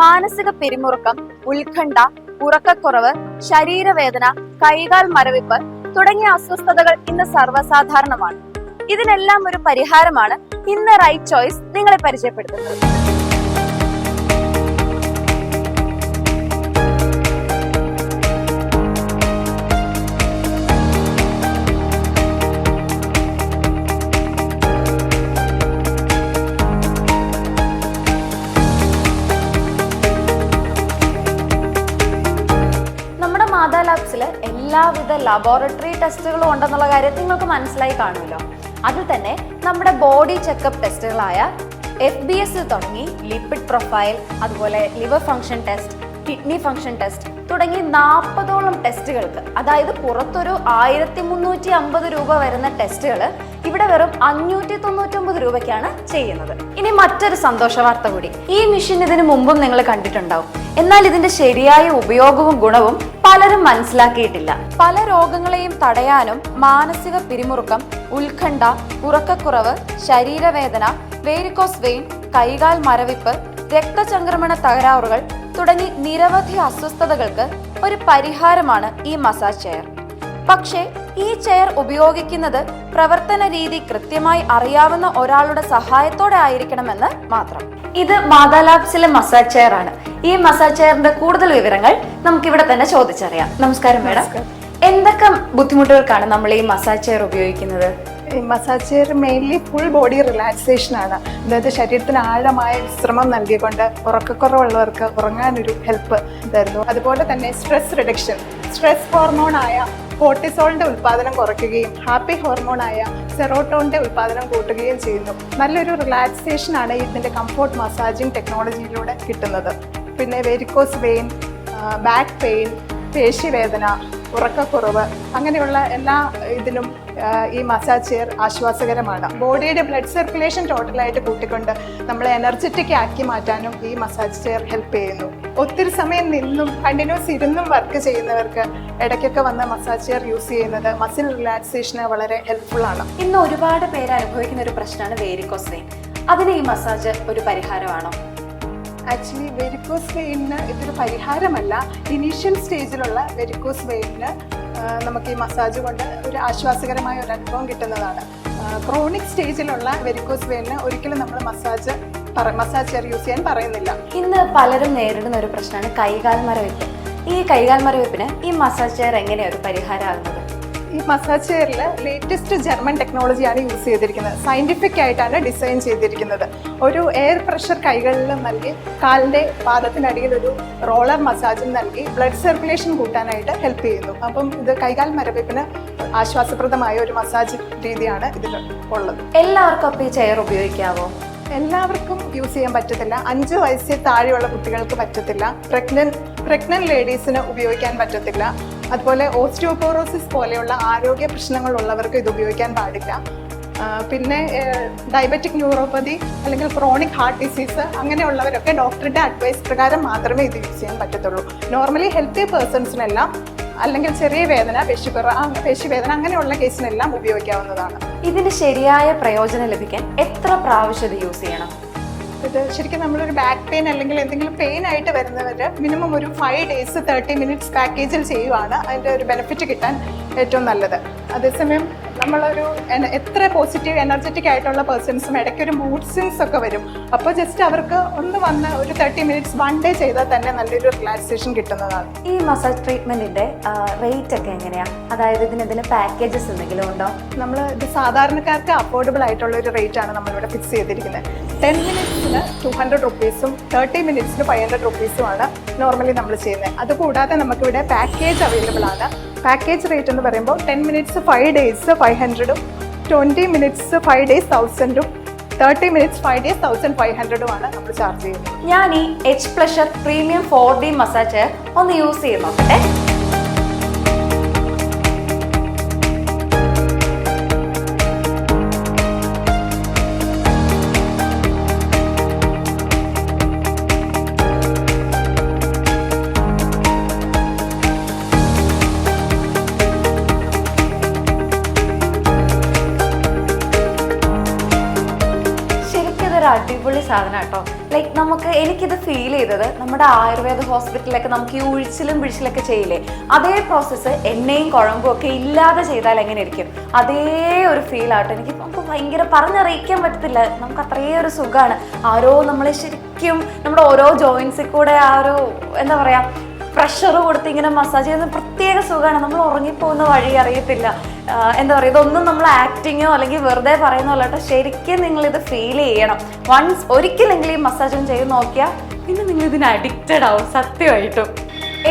മാനസിക പിരിമുറുക്കം, ഉത്കണ്ഠ, ഉറക്കക്കുറവ്, ശരീരവേദന, കൈകാൽ മരവിപ്പ് തുടങ്ങിയ അസ്വസ്ഥതകൾ ഇന്ന് സർവ്വസാധാരണമാണ്. ഇതിനെല്ലാം ഒരു പരിഹാരമാണ് ഇന്ന് റൈറ്റ് ചോയ്സ് നിങ്ങളെ പരിചയപ്പെടുത്തുന്നത്. മാതാ ലാബ്സിൽ എല്ലാവിധ ലബോറട്ടറി ടെസ്റ്റുകളും ഉണ്ടെന്നുള്ള കാര്യം നിങ്ങൾക്ക് മനസ്സിലായി കാണുമല്ലോ. അതിൽ തന്നെ നമ്മുടെ ബോഡി ചെക്കപ്പ് ടെസ്റ്റുകളായ FBS തുടങ്ങി ലിപ്പിഡ് പ്രൊഫൈൽ, അതുപോലെ liver function test, kidney function test തുടങ്ങി 40ഓളം ടെസ്റ്റുകൾക്ക്, അതായത് പുറത്തൊരു 1350 രൂപ വരുന്ന ടെസ്റ്റുകൾ ഇവിടെ വെറും 599 രൂപയ്ക്കാണ് ചെയ്യുന്നത്. ഇനി മറ്റൊരു സന്തോഷ വാർത്ത കൂടി. ഈ മെഷീൻ ഇതിനു മുമ്പും നിങ്ങൾ കണ്ടിട്ടുണ്ടാവും. എന്നാൽ ഇതിന്റെ ശരിയായ ഉപയോഗവും ഗുണവും പലരും മനസ്സിലാക്കിയിട്ടില്ല. പല രോഗങ്ങളെയും തടയാനും മാനസിക പിരിമുറുക്കം, ഉത്കണ്ഠ, ഉറക്കക്കുറവ്, ശരീരവേദന, വേരിക്കോസ് വെയിൻ, കൈകാൽ മരവിപ്പ്, രക്തചംക്രമണ തകരാറുകൾ തുടങ്ങി നിരവധി അസ്വസ്ഥതകൾക്ക് ഒരു പരിഹാരമാണ് ഈ മസാജ് ചെയർ. പക്ഷേ ഈ ചെയർ ഉപയോഗിക്കുന്നത് പ്രവർത്തന രീതി കൃത്യമായി അറിയാവുന്ന ഒരാളുടെ സഹായത്തോടെ ആയിരിക്കണമെന്ന് മാത്രം. ഇത് മാതാ ലാബ്സിലെ മസാജ് ചെയർ ആണ്. ഈ മസാജ് ചെയറിന്റെ കൂടുതൽ വിവരങ്ങൾ നമുക്ക് ഇവിടെ തന്നെ ചോദിച്ചറിയാം. നമസ്കാരം മേഡം. എന്തൊക്കെ ബുദ്ധിമുട്ടുകൾക്കാണ് നമ്മൾ ഈ മസാജ് ചെയർ ഉപയോഗിക്കുന്നത്? ഈ massage chair mainly full body relaxation ആണ്. അതായത് ശരീരത്തിന് ആഴമായ വിശ്രമം നൽകിക്കൊണ്ട് ഉറക്കക്കുറവുള്ളവർക്ക് ഉറങ്ങാനൊരു ഹെൽപ്പ് തരുന്നു. അതുപോലെ തന്നെ സ്ട്രെസ് റിഡക്ഷൻ, സ്ട്രെസ് ഹോർമോണായ കോർട്ടിസോളിന്റെ ഉൽപ്പാദനം കുറയ്ക്കുകയും ഹാപ്പി ഹോർമോണായ സെറോട്ടോണിന്റെ ഉൽപ്പാദനം കൂട്ടുകയും ചെയ്യുന്നു. നല്ലൊരു റിലാക്സേഷൻ ആണ് ഇതിന്റെ കംഫോർട്ട് മസാജിങ് ടെക്നോളജിയിലൂടെ കിട്ടുന്നത്. പിന്നെ വെരിക്കോസ് വെയിൻ, ബാക്ക് പെയിൻ, പേശിവേദന, ഉറക്കക്കുറവ് അങ്ങനെയുള്ള എല്ലാ ഇതിനും ഈ മസാജ് ചെയർ ആശ്വാസകരമാണ്. ബോഡിയുടെ ബ്ലഡ് സർക്കുലേഷൻ ടോട്ടലായിട്ട് കൂട്ടിക്കൊണ്ട് നമ്മളെ എനർജറ്റിക് ആക്കി മാറ്റാനും ഈ മസാജ് ചെയർ ഹെൽപ്പ് ചെയ്യുന്നു. ഒത്തിരി സമയം നിന്നും കണ്ടിന്യൂസ് ഇരുന്നും വർക്ക് ചെയ്യുന്നവർക്ക് ഇടയ്ക്കൊക്കെ വന്ന് മസാജ് ചെയർ യൂസ് ചെയ്യുന്നത് മസിൽ റിലാക്സേഷന് വളരെ ഹെൽപ്ഫുൾ ആണ്. ഇന്ന് ഒരുപാട് പേര് അനുഭവിക്കുന്ന ഒരു പ്രശ്നമാണ് വേരിക്കോസ് വെയിൻ. അതിന് ഈ മസാജ് ഒരു പരിഹാരമാണോ? ആക്ച്വലി വെരിക്കോസ് വെയിനിന് ഇതൊരു പരിഹാരമല്ല. ഇനീഷ്യൽ സ്റ്റേജിലുള്ള വെരിക്കോസ് വെയിനിന് നമുക്ക് ഈ മസാജ് കൊണ്ട് ഒരു ആശ്വാസകരമായ ഒരു അനുഭവം കിട്ടുന്നതാണ്. ക്രോണിക് സ്റ്റേജിലുള്ള വെരിക്കോസ് വെയിനിന് ഒരിക്കലും നമ്മൾ മസാജ് ചെയർ യൂസ് ചെയ്യാൻ പറയുന്നില്ല. ഇന്ന് പലരും നേരിടുന്ന ഒരു പ്രശ്നമാണ് കൈകാൽ മരവിപ്പ്. ഈ കൈകാൽ മരവിപ്പിന് ഈ മസാജ് ചെയർ എങ്ങനെയാണ് ഒരു പരിഹാരമാകുന്നത്? ഈ മസാജ് ചെയറിൽ ലേറ്റസ്റ്റ് ജർമ്മൻ ടെക്നോളജിയാണ് യൂസ് ചെയ്തിരിക്കുന്നത്. സയന്റിഫിക് ആയിട്ടാണ് ഡിസൈൻ ചെയ്തിരിക്കുന്നത്. ഒരു എയർ പ്രഷർ കൈകളിൽ നൽകി കാലിൻ്റെ പാദത്തിനടിയിൽ ഒരു റോളർ മസാജും നൽകി ബ്ലഡ് സർക്കുലേഷൻ കൂട്ടാനായിട്ട് ഹെൽപ്പ് ചെയ്യുന്നു. അപ്പം ഇത് കൈകാൽ മരവിപ്പിന് ആശ്വാസപ്രദമായ ഒരു മസാജ് രീതിയാണ് ഇതിൽ ഉള്ളത്. എല്ലാവർക്കും അപ്പോൾ ഈ ചെയർ ഉപയോഗിക്കാവോ? എല്ലാവർക്കും യൂസ് ചെയ്യാൻ പറ്റത്തില്ല. 5 വയസ്സിൽ താഴെയുള്ള കുട്ടികൾക്ക് പറ്റത്തില്ല. പ്രഗ്നന്റ് ലേഡീസിന് ഉപയോഗിക്കാൻ പറ്റത്തില്ല. അതുപോലെ ഓസ്റ്റിയോപോറോസിസ് പോലെയുള്ള ആരോഗ്യ പ്രശ്നങ്ങളുള്ളവർക്ക് ഇത് ഉപയോഗിക്കാൻ പാടില്ല. പിന്നെ ഡയബറ്റിക് ന്യൂറോപ്പതി അല്ലെങ്കിൽ ക്രോണിക് ഹാർട്ട് ഡിസീസ് അങ്ങനെയുള്ളവരൊക്കെ ഡോക്ടറുടെ അഡ്വൈസ് പ്രകാരം മാത്രമേ ഇത് യൂസ് ചെയ്യാൻ പറ്റത്തുള്ളൂ. നോർമലി ഹെൽത്തി പേഴ്സൺസിനെല്ലാം അല്ലെങ്കിൽ ചെറിയ വേദന, പേശിവേദന അങ്ങനെയുള്ള കേസിനെല്ലാം ഉപയോഗിക്കാവുന്നതാണ്. ഇതിന് ശരിയായ പ്രയോജനം ലഭിക്കാൻ എത്ര പ്രാവശ്യം ഇത് യൂസ് ചെയ്യണം? ഇത് ശരിക്കും നമ്മളൊരു ബാക്ക് പെയിൻ അല്ലെങ്കിൽ എന്തെങ്കിലും പെയിൻ ആയിട്ട് വരുന്നവർ മിനിമം ഒരു 5 days 30 minutes പാക്കേജിൽ ചെയ്യുവാണ് അതിൻ്റെ ഒരു ബെനിഫിറ്റ് കിട്ടാൻ ഏറ്റവും നല്ലത്. അതേസമയം നമ്മളൊരു എത്ര പോസിറ്റീവ് എനർജറ്റിക് ആയിട്ടുള്ള പേഴ്സൺസും ഇടയ്ക്കൊരു മൂഡ് സ്വിങ്സ് ഒക്കെ വരും. അപ്പോൾ ജസ്റ്റ് അവർക്ക് ഒന്ന് വന്ന് ഒരു 30 minutes 1 day ചെയ്താൽ തന്നെ നല്ലൊരു റിലാക്സേഷൻ കിട്ടുന്നതാണ്. ഈ മസാജ് ട്രീറ്റ്മെന്റിന്റെ റേറ്റ് ഒക്കെ എങ്ങനെയാണ്? അതായത് ഇതിന് പാക്കേജസ് എന്തെങ്കിലും ഉണ്ടോ? നമ്മൾ ഇത് സാധാരണക്കാർക്ക് അഫോർഡബിൾ ആയിട്ടുള്ള ഒരു റേറ്റ് ആണ് നമ്മളിവിടെ ഫിക്സ് ചെയ്തിരിക്കുന്നത്. 10 minutesന് 200 rupees 30 minutesന് 500 rupees നോർമലി നമ്മൾ ചെയ്യുന്നത്. അതുകൂടാതെ നമുക്കിവിടെ പാക്കേജ് അവൈലബിൾ ആണ്. പാക്കേജ് റേറ്റ് എന്ന് പറയുമ്പോൾ 10 minutes 5 days 500, 20 minutes 5 days 1000, 30 minutes 5 days 1500 ആണ് നമ്മൾ ചാർജ് ചെയ്യുന്നത്. ഞാൻ ഈ H pleasure premium 4D massage ഒന്ന് യൂസ് ചെയ്ത് നോക്കട്ടെ. അടിപൊളി സാധനം കേട്ടോ. ലൈക്ക് എനിക്കിത് ഫീൽ ചെയ്തത് നമ്മുടെ ആയുർവേദ ഹോസ്പിറ്റലിലൊക്കെ നമുക്ക് ഈ ഉഴിച്ചിലും പിഴിച്ചിലൊക്കെ ചെയ്യില്ലേ, അതേ പ്രോസസ്സ് എണ്ണയും കുഴമ്പും ഒക്കെ ഇല്ലാതെ ചെയ്താൽ എങ്ങനെ ഇരിക്കും, അതേ ഒരു ഫീൽ ആട്ടോ. നമുക്ക് ഭയങ്കര പറഞ്ഞറിയിക്കാൻ പറ്റത്തില്ല, നമുക്ക് അത്രയും ഒരു സുഖമാണ്. ആരോ നമ്മളെ ശരിക്കും നമ്മുടെ ഓരോ ജോയിൻസിൽ കൂടെ ആ ഒരു എന്താ പറയാ പ്രഷർ കൊടുത്ത് ഇങ്ങനെ മസാജ് ചെയ്യുന്ന പ്രത്യേക സുഖമാണ്. നമ്മൾ ഉറങ്ങിപ്പോകുന്ന വഴി അറിയത്തില്ല. എന്താ പറയുക, ഇതൊന്നും നമ്മൾ ആക്ടിങ്ങോ അല്ലെങ്കിൽ വെറുതെ പറയുന്നോ അല്ല കേട്ടോ. ശരിക്കും നിങ്ങളിത് ഫീൽ ചെയ്യണം. ഒരിക്കലെങ്കിലും ഈ മസാജ് ഒന്ന് ചെയ്ത് നോക്കിയാൽ പിന്നെ നിങ്ങൾ ഇതിന് അഡിക്റ്റഡ് ആവും സത്യമായിട്ടും.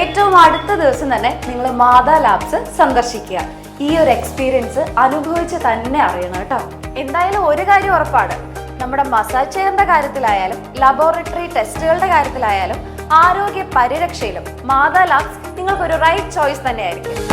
ഏറ്റവും അടുത്ത ദിവസം തന്നെ നിങ്ങൾ മാതാ ലാബ്സ് സന്ദർശിക്കുക. ഈ ഒരു എക്സ്പീരിയൻസ് അനുഭവിച്ച് തന്നെ അറിയണം കേട്ടോ. എന്തായാലും ഒരു കാര്യം ഉറപ്പാണ്, നമ്മുടെ മസാജ് ചെയറിന്റെ കാര്യത്തിലായാലും ലബോറട്ടറി ടെസ്റ്റുകളുടെ കാര്യത്തിലായാലും ആരോഗ്യ പരിരക്ഷയിലും മാതാ ലാബ്സ് നിങ്ങൾക്കൊരു റൈറ്റ് ചോയ്സ് തന്നെയായിരിക്കും.